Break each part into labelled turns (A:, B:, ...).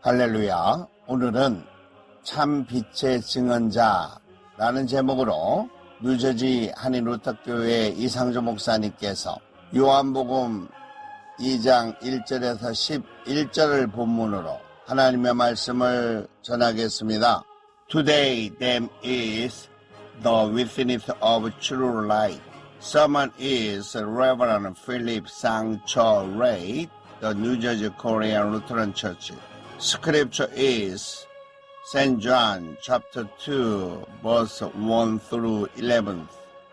A: 할렐루야. 오늘은 참 빛의 증언자라는 제목으로 뉴저지 한인루터교회 이상조 목사님께서 요한복음 2장 1절에서 11절을 본문으로 하나님의 말씀을 전하겠습니다. Today them is the witness of true light. Sermon is Reverend Philip Sang-cho-Ray, the New Jersey Korean Lutheran Church. Scripture is St. John chapter 2 verse 1 through 11.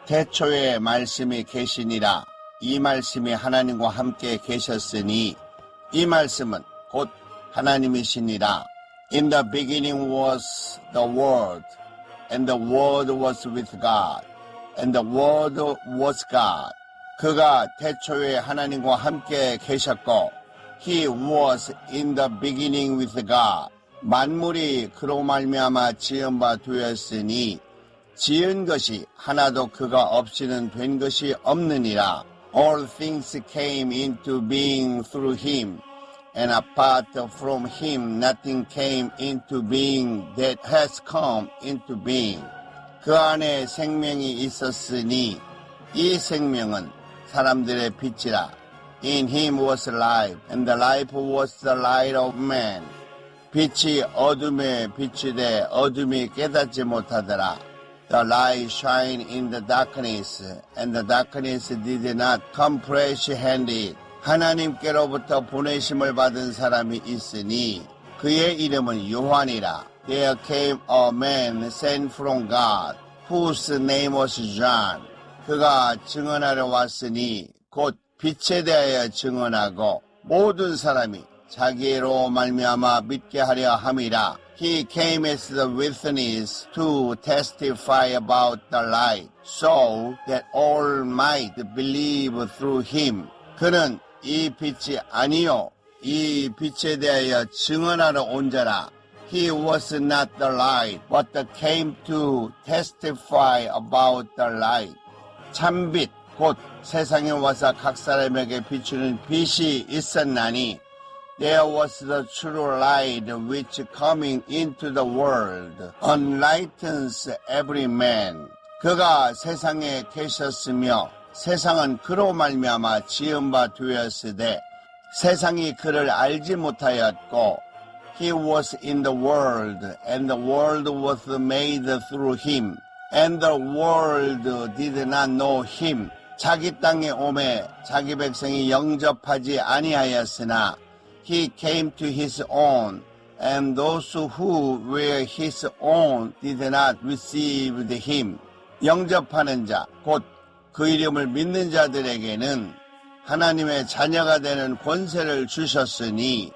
A: 태초에 말씀이 계시니라. 이 말씀이 하나님과 함께 계셨으니 이 말씀은 곧 하나님이시니라. In the beginning was the Word, and the Word was with God, and the Word was God. 그가 태초에 하나님과 함께 계셨고 He was in the beginning with God. 만물이 그로 말미암아 지은 바 되었으니 지은 것이 하나도 그가 없이는 된 것이 없느니라. All things came into being through him, and apart from him nothing came into being that has come into being. 그 안에 생명이 있었으니 이 생명은 사람들의 빛이라. In him was life, and the life was the light of man. 빛이 어둠에 비추되 어둠이 깨닫지 못하더라. The light shined in the darkness, and the darkness did not comprehend it. 하나님께로부터 보내심을 받은 사람이 있으니 그의 이름은 요한이라. There came a man sent from God, whose name was John. 그가 증언하러 왔으니 곧 빛에 대하여 증언하고 모든 사람이 자기로 말미암아 믿게 하려 함이라. He came as the witness to testify about the light, so that all might believe through him. 그는 이 빛이 아니요 이 빛에 대하여 증언하러 온 자라. He was not the light, but came to testify about the light. 참빛 곧 세상에 와서 각 사람에게 비추는 빛이 있었나니 There was the true light which coming into the world enlightens every man. 그가 세상에 계셨으며 세상은 그로 말미암아 지은 바 되었으되 세상이 그를 알지 못하였고 He was in the world, and the world was made through him, and the world did not know him. 자기 땅에 오매 자기 백성이 영접하지 아니하였으나 He came to his own, and those who were his own did not receive him. 영접하는 자, 곧 그 이름을 믿는 자들에게는 하나님의 자녀가 되는 권세를 주셨으니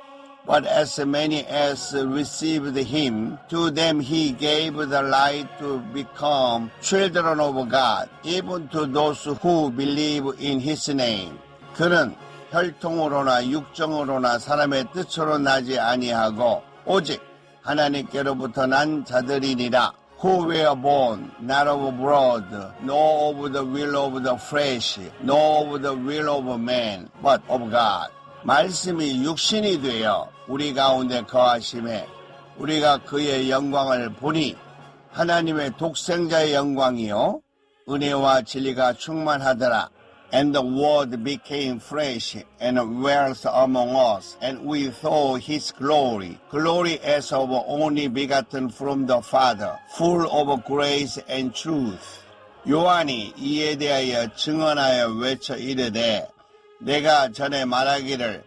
A: But as many as received him, to them he gave the right to become children of God, even to those who believe in his name. 그는 혈통으로나 육정으로나 사람의 뜻으로 나지 아니하고 오직 하나님께로부터 난 자들이니라. Who were born not of blood, nor of the will of the flesh, nor of the will of man, but of God. 말씀이 육신이 되어 우리 가운데 거하심에 우리가 그의 영광을 보니 하나님의 독생자의 영광이요 은혜와 진리가 충만하더라. And the word became flesh and dwelt among us, and we saw his glory, glory as of only begotten from the Father, full of grace and truth. 요한이 이에 대하여 증언하여 외쳐 이르되 내가 전에 말하기를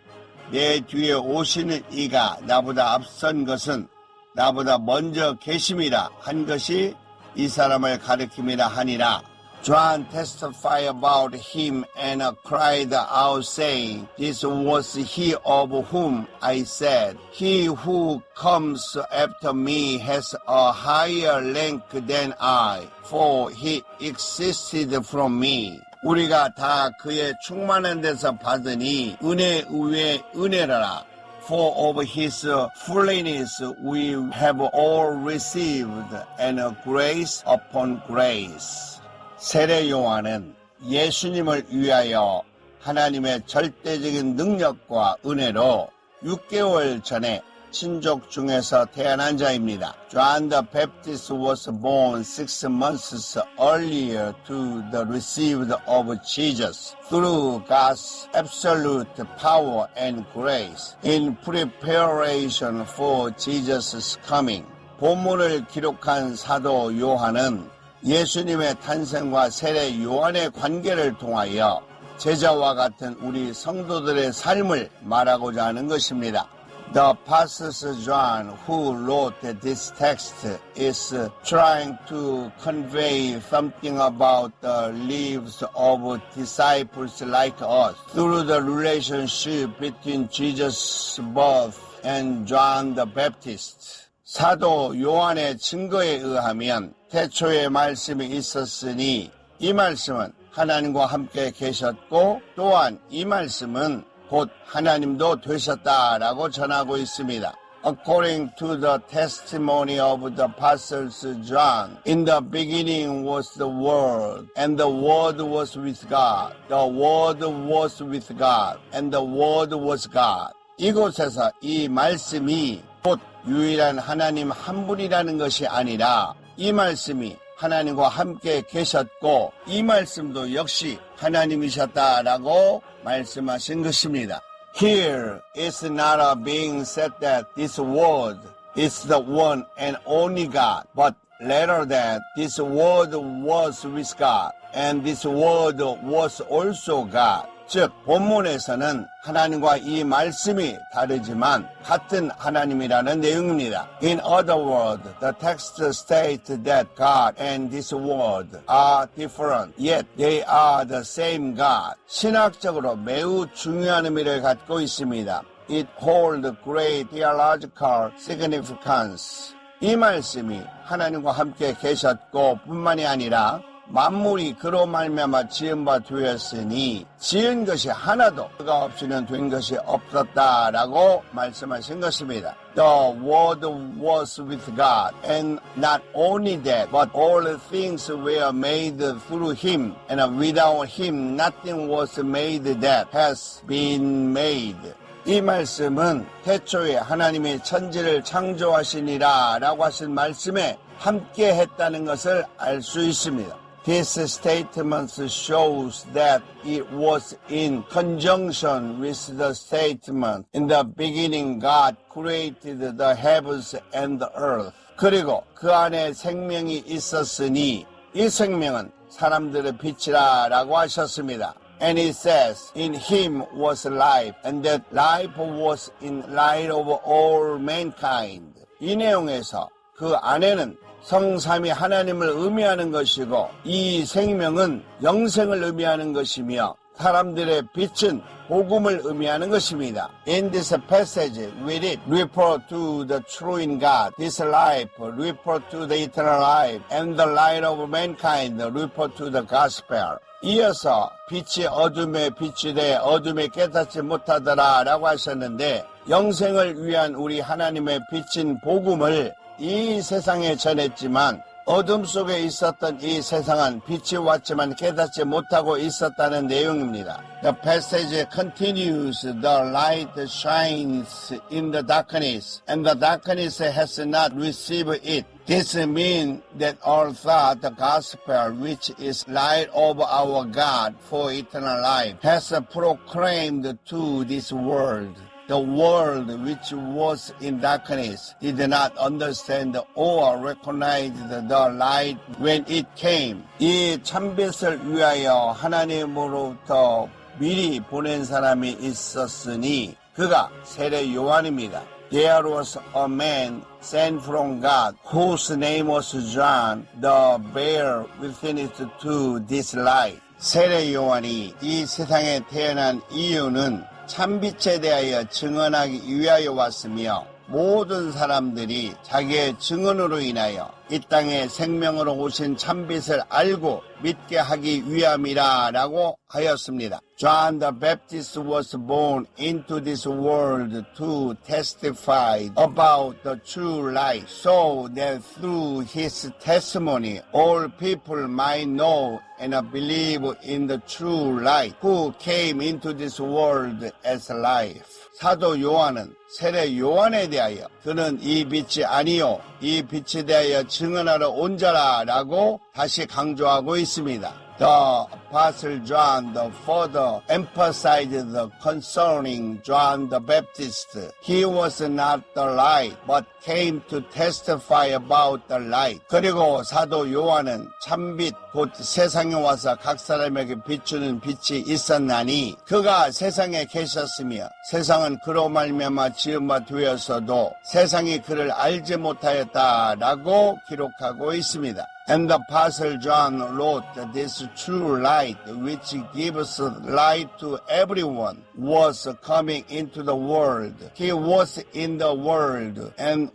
A: 내 뒤에 오시는 이가 나보다 앞선 것은 나보다 먼저 계심이라 한 것이 이 사람을 가리킴이라 하니라. John testified about him and cried out saying, This was he of whom I said, He who comes after me has a higher rank than I, for he existed from me. 우리가 다 그의 충만한 데서 받으니 은혜 위에 은혜라. For of his fullness we have all received, and grace upon grace. 세례 요한은 예수님을 위하여 하나님의 절대적인 능력과 은혜로 6개월 전에 친족 중에서 태어난 자입니다. John the Baptist was born 6 months earlier to the received of Jesus through God's absolute power and grace in preparation for Jesus' coming. 본문을 기록한 사도 요한은 예수님의 탄생과 세례 요한의 관계를 통하여 제자와 같은 우리 성도들의 삶을 말하고자 하는 것입니다. The Apostle John, who wrote this text, is trying to convey something about the lives of disciples like us through the relationship between Jesus' birth and John the Baptist. 사도 요한의 증거에 의하면 태초에 말씀이 있었으니 이 말씀은 하나님과 함께 계셨고 또한 이 말씀은 곧 하나님도 되셨다라고 전하고 있습니다. According to the testimony of the apostles John, in the beginning was the Word, and the Word was with God. The Word was with God, and the Word was God. 이곳에서 이 말씀이 곧 유일한 하나님 한 분이라는 것이 아니라 이 말씀이 하나님과 함께 계셨고 이 말씀도 역시 하나님이셨다라고 말씀하신 것입니다. Here is not being said that this word is the one and only God, but rather that this word was with God, and this word was also God. 즉 본문에서는 하나님과 이 말씀이 다르지만 같은 하나님이라는 내용입니다. In other words, the text states that God and this word are different, yet they are the same God. 신학적으로 매우 중요한 의미를 갖고 있습니다. It holds great theological significance. 이 말씀이 하나님과 함께 계셨고 뿐만이 아니라 만물이 그로 말미암아 지은 바 되었으니 지은 것이 하나도 그가 없이는 된 것이 없었다라고 말씀하신 것입니다. The Word was with God, and not only that, but all things were made through Him, and without Him nothing was made that has been made. 이 말씀은 태초에 하나님이 천지를 창조하시니라 라고 하신 말씀에 함께 했다는 것을 알 수 있습니다. This statement shows that it was in conjunction with the statement, in the beginning God created the heavens and the earth. 그리고 그 안에 생명이 있었으니 이 생명은 사람들의 빛이라 라고 하셨습니다. And it says, in him was life, and that life was in light of all mankind. 이 내용에서 그 안에는 성삼위 하나님을 의미하는 것이고 이 생명은 영생을 의미하는 것이며 사람들의 빛은 복음을 의미하는 것입니다. In this passage, we read, refer to the true in God. This life, refer to the eternal life. And the light of mankind, refer to the gospel. 이어서 빛이 어둠에 빛이 돼 어둠에 깨닫지 못하더라 라고 하셨는데 영생을 위한 우리 하나님의 빛인 복음을 이 세상에 전했지만 어둠 속에 있었던 이 세상은 빛이 왔지만 깨닫지 못하고 있었다는 내용입니다. The passage continues, the light shines in the darkness, and the darkness has not received it. This means that all thought the gospel, which is light of our God for eternal life, has proclaimed to this world. The world which was in darkness did not understand or recognize the light when it came. 이 참빛을 위하여 하나님으로부터 미리 보낸 사람이 있었으니 그가 세례 요한입니다. There was a man sent from God whose name was John, the bearer witness to this light. 세례 요한이 이 세상에 태어난 이유는 참빛에 대하여 증언하기 위하여 왔으며 모든 사람들이 자기의 증언으로 인하여 이 땅에 생명으로 오신 참빛을 알고 믿게 하기 위함이라 라고 하였습니다. John the Baptist was born into this world to testify about the true light, so that through his testimony all people might know and believe in the true light, who came into this world as life. 사도 요한은 세례 요한에 대하여 그는 이 빛이 아니요 이 빛에 대하여 증언하러 온 자라라고 다시 강조하고 있습니다. The Apostle John the further emphasized the concerning John the Baptist. He was not the light, but came to testify about the light. 그리고 사도 요한은 참빛 곧 세상에 와서 각 사람에게 비추는 빛이 있었나니 그가 세상에 계셨으며 세상은 그로 말미암아 지은 바 되었어도 세상이 그를 알지 못하였다라고 기록하고 있습니다. And the Apostle John wrote that this true light, which gives light to everyone, was coming into the world. He was in the world and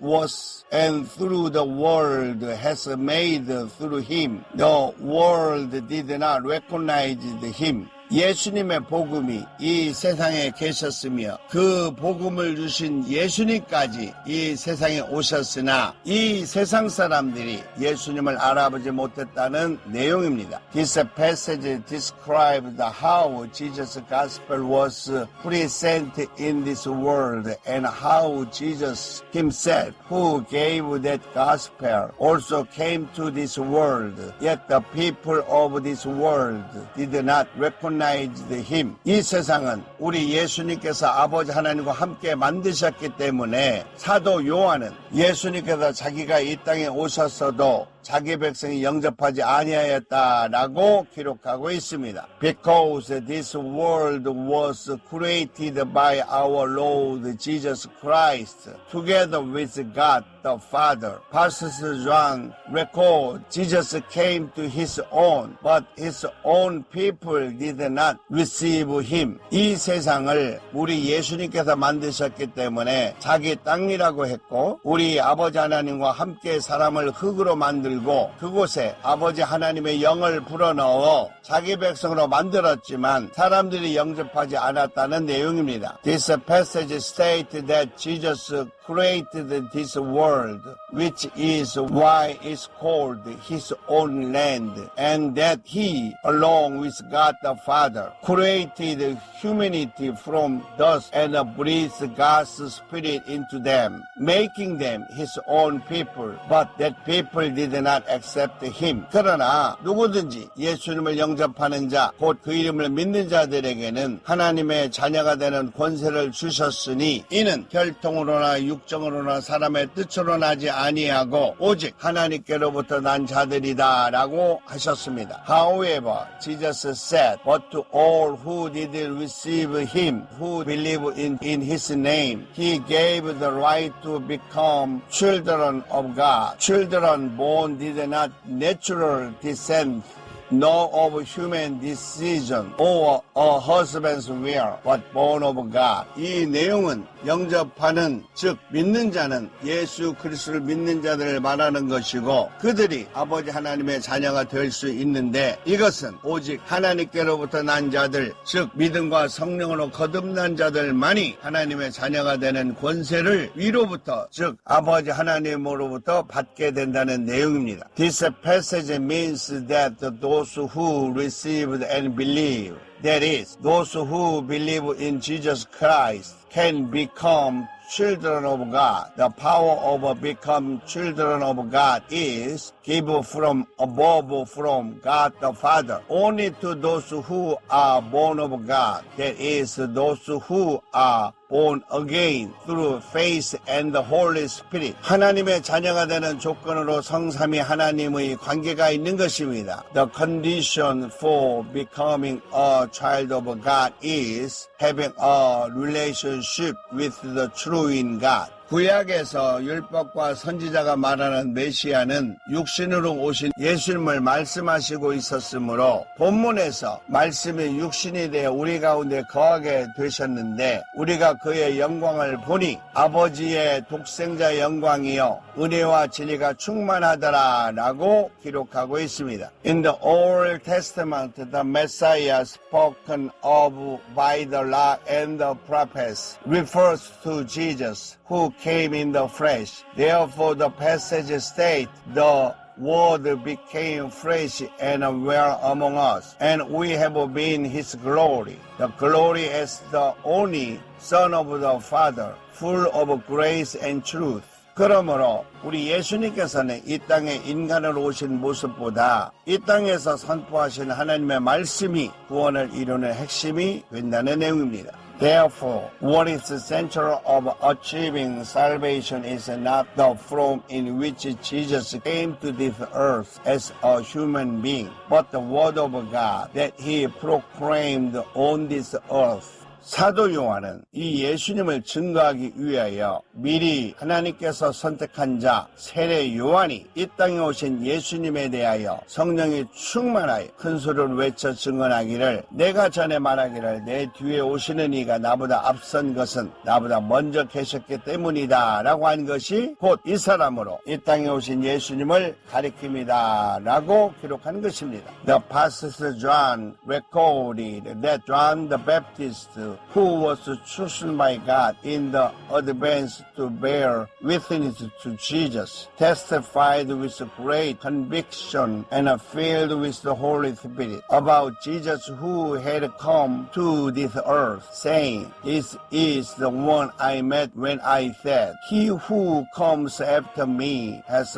A: through the world has made through him. The world did not recognize him. 예수님의 복음이 이 세상에 계셨으며 그 복음을 주신 예수님까지 이 세상에 오셨으나 이 세상 사람들이 예수님을 알아보지 못했다는 내용입니다. This passage describes how Jesus' gospel was present in this world and how Jesus himself, who gave that gospel, also came to this world. Yet the people of this world did not recognize him. 이 세상은 우리 예수님께서 아버지 하나님과 함께 만드셨기 때문에 사도 요한은 예수님께서 자기가 이 땅에 오셨어도 자기 백성이 영접하지 아니하였다라고 기록하고 있습니다. Because this world was created by our Lord Jesus Christ, together with God the Father. Pastor John records Jesus came to his own, but his own people did not receive him. 이 세상을 우리 예수님께서 만드셨기 때문에 자기 땅이라고 했고 우리 아버지 하나님과 함께 사람을 흙으로 만들고 그곳에 아버지 하나님의 영을 불어넣어 자기 백성으로 만들었지만 사람들이 영접하지 않았다는 내용입니다. This passage states that Jesus created this world, which is why it's called his own land, and that he, along with God the Father, created humanity from dust and breathed God's Spirit into them, making them his own people, but that people did not accept him. 그러나 누구든지 예수님을 영접하는 자, 곧 그 이름을 믿는 자들에게는 하나님의 자녀가 되는 권세를 주셨으니 이는 혈통으로나 육정으로나 사람의 뜻으로 나지 아니하고 오직 하나님께로부터 난 자들이다 라고 하셨습니다. However, Jesus said, but to all who did receive him, who believe in his name, he gave the right to become children of God. Children born did not natural descend nor of human decision or a husband's will, but born of God. 이 내용은 영접하는 즉 믿는 자는 예수 그리스도를 믿는 자들을 말하는 것이고 그들이 아버지 하나님의 자녀가 될 수 있는데 이것은 오직 하나님께로부터 난 자들 즉 믿음과 성령으로 거듭난 자들만이 하나님의 자녀가 되는 권세를 위로부터 즉 아버지 하나님으로부터 받게 된다는 내용입니다. This passage means that those who received and believe, that is, those who believe in Jesus Christ, can become children of God. The power of become children of God is given from above from God the Father. Only to those who are born of God, that is, those who are born again through faith and the Holy Spirit. 하나님의 자녀가 되는 조건으로 성삼위 하나님의 관계가 있는 것입니다. The condition for becoming a child of God is having a relationship with the true in God. 구약에서 율법과 선지자가 말하는 메시아는 육신으로 오신 예수님을 말씀하시고 있었으므로 본문에서 말씀이 육신이 되어 우리 가운데 거하게 되셨는데 우리가 그의 영광을 보니 아버지의 독생자 영광이요 은혜와 진리가 충만하더라 라고 기록하고 있습니다. In the Old Testament, the Messiah spoken of by the law and the prophets refers to Jesus who came in the flesh. Therefore the passage states the Word became flesh and dwelt among us, and we have been His glory, the glory as the only Son of the Father, full of grace and truth. 그러므로 우리 예수님께서는 이 땅에 인간으로 오신 모습보다 이 땅에서 선포하신 하나님의 말씀이 구원을 이루는 핵심이 된다는 내용입니다. Therefore, what is the center of achieving salvation is not the form in which Jesus came to this earth as a human being, but the Word of God that He proclaimed on this earth. 사도 요한은 이 예수님을 증거하기 위하여 미리 하나님께서 선택한 자 세례 요한이 이 땅에 오신 예수님에 대하여 성령이 충만하여 큰 소리를 외쳐 증언하기를 내가 전에 말하기를 내 뒤에 오시는 이가 나보다 앞선 것은 나보다 먼저 계셨기 때문이다 라고 한 것이 곧 이 사람으로 이 땅에 오신 예수님을 가리킵니다 라고 기록한 것입니다. The Apostle John recorded that John the Baptist who was chosen by God in the advance to bear witness to Jesus, testified with great conviction and filled with the Holy Spirit about Jesus who had come to this earth, saying, This is the one I met when I said, He who comes after me has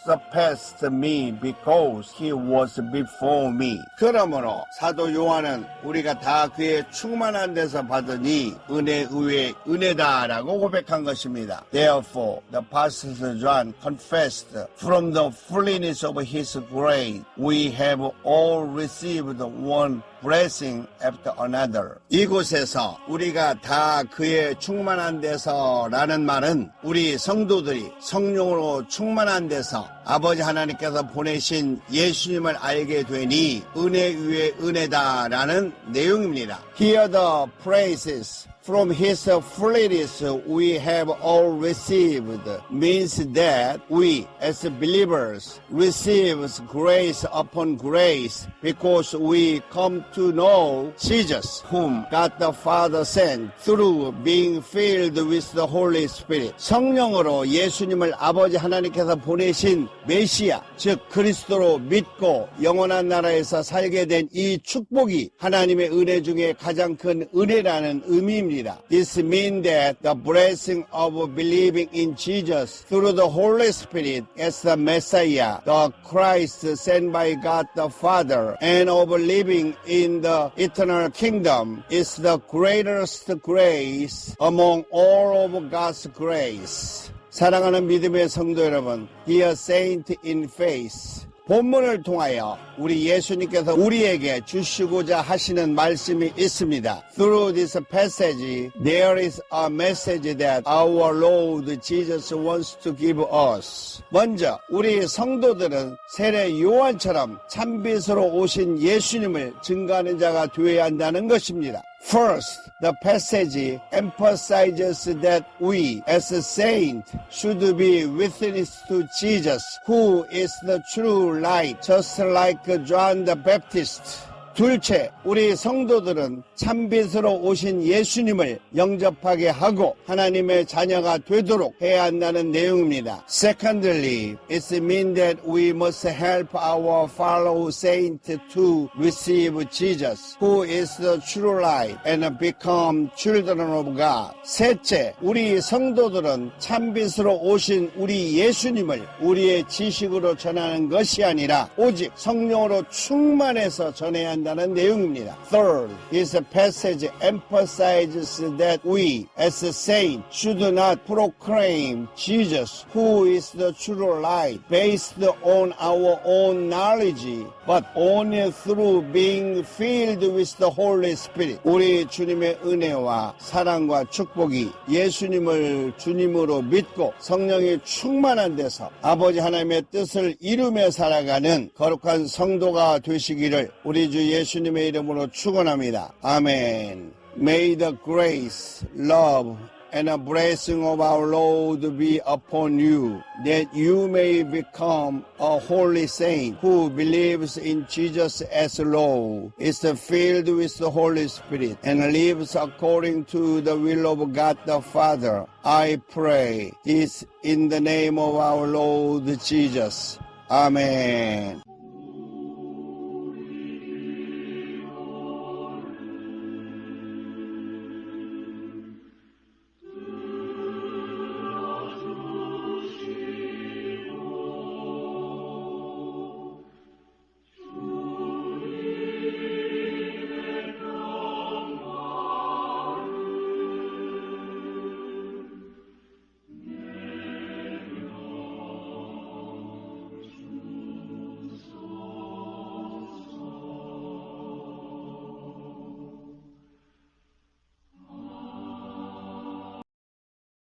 A: surpassed me because he was before me. 그러므로 사도 요한은 우리가 다 그의 충만한 데서 받으니 은혜 위에 은혜다라고 고백한 것입니다. Therefore, the Apostle John confessed, from the fullness of his grace, we have all received one blessing after another. 이곳에서 우리가 다 그의 충만한 데서라는 말은 우리 성도들이 성령으로 충만한 데서 아버지 하나님께서 보내신 예수님을 알게 되니 은혜 위에 은혜다라는 내용입니다. Hear the praises. From his fullness we have all received means that we as believers receive grace upon grace because we come to know Jesus whom God the Father sent through being filled with the Holy Spirit. 성령으로 예수님을 아버지 하나님께서 보내신 메시아 즉 그리스도로 믿고 영원한 나라에서 살게 된 이 축복이 하나님의 은혜 중에 가장 큰 은혜라는 의미입니다. This means that the blessing of believing in Jesus through the Holy Spirit as the Messiah, the Christ sent by God the Father, and of living in the eternal kingdom is the greatest grace among all of God's grace. 사랑하는 믿음의 성도 여러분, dear saint in faith. 본문을 통하여 우리 예수님께서 우리에게 주시고자 하시는 말씀이 있습니다. Through this passage, there is a message that our Lord Jesus wants to give us. 먼저 우리 성도들은 세례 요한처럼 참빛으로 오신 예수님을 증거하는 자가 되어야 한다는 것입니다. First, the passage emphasizes that we, as a saint, should be witness to Jesus, who is the true light, just like John the Baptist. 둘째, 우리 성도들은 참빛으로 오신 예수님을 영접하게 하고 하나님의 자녀가 되도록 해야 한다는 내용입니다. Secondly, it means that we must help our fellow saints to receive Jesus, who is the true light, and become children of God. 셋째, 우리 성도들은 참빛으로 오신 우리 예수님을 우리의 지식으로 전하는 것이 아니라 오직 성령으로 충만해서 전해야 한다. 된다는 내용입니다. Third, this passage emphasizes that we, as a saint, should not proclaim Jesus, who is the true light, based on our own knowledge, but only through being filled with the Holy Spirit. 우리 주님의 은혜와 사랑과 축복이 예수님을 주님으로 믿고 성령이 충만한 데서 아버지 하나님의 뜻을 이루며 살아가는 거룩한 성도가 되시기를 우리 주 예수님의 이름으로 축원합니다. 아멘. May the grace, love, and a blessing of our Lord be upon you, that you may become a holy saint who believes in Jesus as Lord, is filled with the Holy Spirit, and lives according to the will of God the Father. I pray this in the name of our Lord Jesus. Amen.